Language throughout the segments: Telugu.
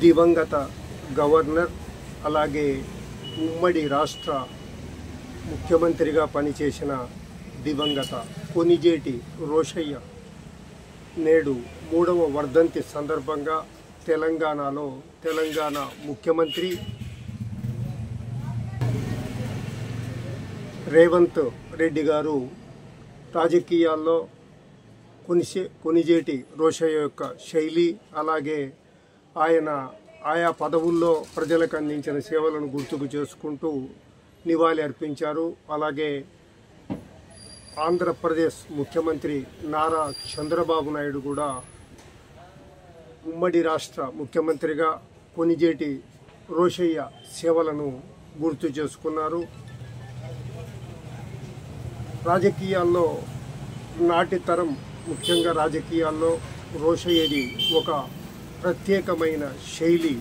దివంగత గవర్నర్ అలాగే ఉమ్మడి రాష్ట్ర ముఖ్యమంత్రిగా పనిచేసిన దివంగత కొణిజేటి రోషయ్య నేడు 3వ వర్ధంతి సందర్భంగా తెలంగాణలో తెలంగాణ ముఖ్యమంత్రి రేవంత్ రెడ్డి గారు రాజకీయాల్లో కొణిజేటి రోషయ్య యొక్క శైలి అలాగే ఆయన ఆయా పదవుల్లో ప్రజలకు అందించిన సేవలను గుర్తుకు చేసుకుంటూ నివాళి అర్పించారు. అలాగే ఆంధ్రప్రదేశ్ ముఖ్యమంత్రి నారా చంద్రబాబు నాయుడు కూడా ఉమ్మడి రాష్ట్ర ముఖ్యమంత్రిగా కొణిజేటి రోషయ్య సేవలను గుర్తు చేసుకున్నారు. రాజకీయాల్లో నాటి తరం ముఖ్యంగా రాజకీయాల్లో రోషయ్యది ఒక ప్రత్యేకమైన శైలి.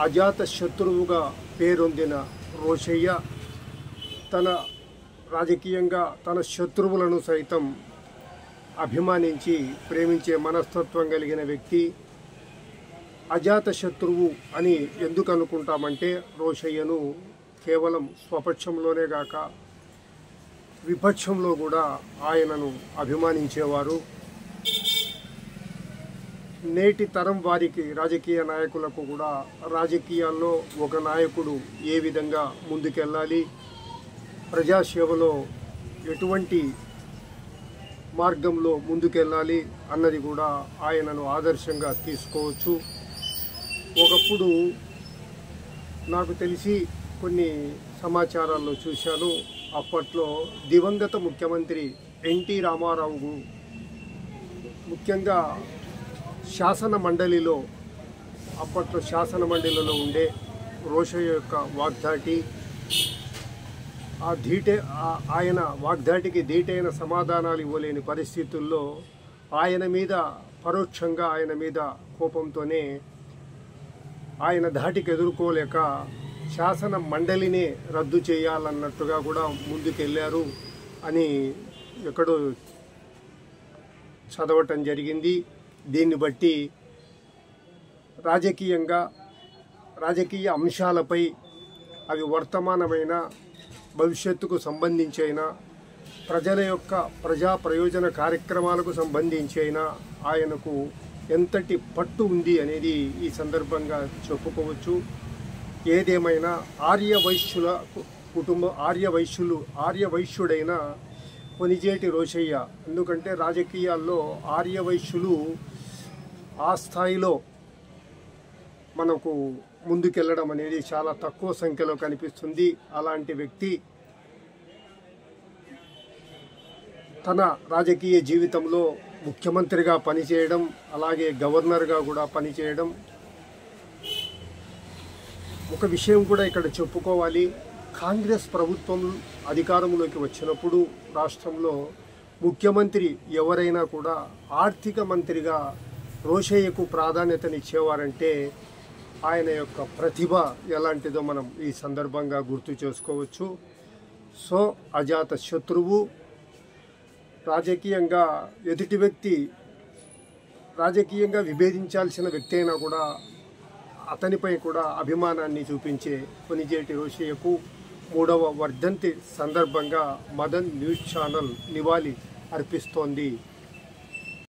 అజాత శత్రువుగా పేరొందిన రోషయ్య రాజకీయంగా తన శత్రువులను సైతం అభిమానించి ప్రేమించే మనస్తత్వం కలిగిన వ్యక్తి. అజాత శత్రువు అని ఎందుకు అనుకుంటామంటే రోషయ్యను కేవలం స్వపక్షంలోనే గాక విపక్షంలో కూడా ఆయనను అభిమానించేవారు. నేటి తరం వారికి రాజకీయ నాయకులకు కూడా రాజకీయాల్లో ఒక నాయకుడు ఏ విధంగా ముందుకెళ్ళాలి, ప్రజాసేవలో ఎటువంటి మార్గంలో ముందుకెళ్ళాలి అన్నది కూడా ఆయనను ఆదర్శంగా తీసుకోవచ్చు. ఒకప్పుడు నాకు తెలిసి కొన్ని సమాచారాల్లో చూశాను, అప్పట్లో దివంగత ముఖ్యమంత్రి ఎన్టీ రామారావు ముఖ్యంగా అప్పట్లో శాసన మండలిలో ఉండే రోషయ్య యొక్క వాగ్దాటి ఆయన వాగ్దాటికి ధీటైన సమాధానాలు ఇవ్వలేని పరిస్థితుల్లో పరోక్షంగా ఆయన మీద కోపంతోనే ఆయన ధాటికి ఎదుర్కోలేక శాసన మండలినే రద్దు చేయాలన్నట్టుగా కూడా ముందుకెళ్ళారు అని ఎక్కడో చదవటం జరిగింది. దీన్ని బట్టి రాజకీయ అంశాలపై అవి వర్తమానమైన భవిష్యత్తుకు సంబంధించి అయినా ప్రజల యొక్క ప్రజా ప్రయోజన కార్యక్రమాలకు సంబంధించి అయినా ఆయనకు ఎంతటి పట్టు ఉంది అనేది ఈ సందర్భంగా చెప్పుకోవచ్చు. ఏదేమైనా ఆర్యవైశ్యుడైన కొణిజేటి రోషయ్య, ఎందుకంటే రాజకీయాల్లో ఆర్యవైశ్యులు ఆ స్థాయిలో మనకు ముందుకెళ్ళడం అనేది చాలా తక్కువ సంఖ్యలో కనిపిస్తుంది. అలాంటి వ్యక్తి తన రాజకీయ జీవితంలో ముఖ్యమంత్రిగా పనిచేయడం, అలాగే గవర్నర్గా కూడా పనిచేయడం. ఒక విషయం కూడా ఇక్కడ చెప్పుకోవాలి, కాంగ్రెస్ ప్రభుత్వం అధికారంలోకి వచ్చినప్పుడు రాష్ట్రంలో ముఖ్యమంత్రి ఎవరైనా కూడా ఆర్థిక మంత్రిగా రోషయ్యకు ప్రాధాన్యతనిచ్చేవారంటే ఆయన యొక్క ప్రతిభ ఎలాంటిదో మనం ఈ సందర్భంగా గుర్తు చేసుకోవచ్చు. సో అజాత శత్రువు, రాజకీయంగా ఎదుటి వ్యక్తి రాజకీయంగా విభేదించాల్సిన వ్యక్తి అయినా కూడా అతనిపై కూడా అభిమానాన్ని చూపించే కొణిజేటి రోషయ్యకు 3వ వర్ధంతి సందర్భంగా మదన్ న్యూస్ ఛానల్ నివాళి అర్పిస్తోంది.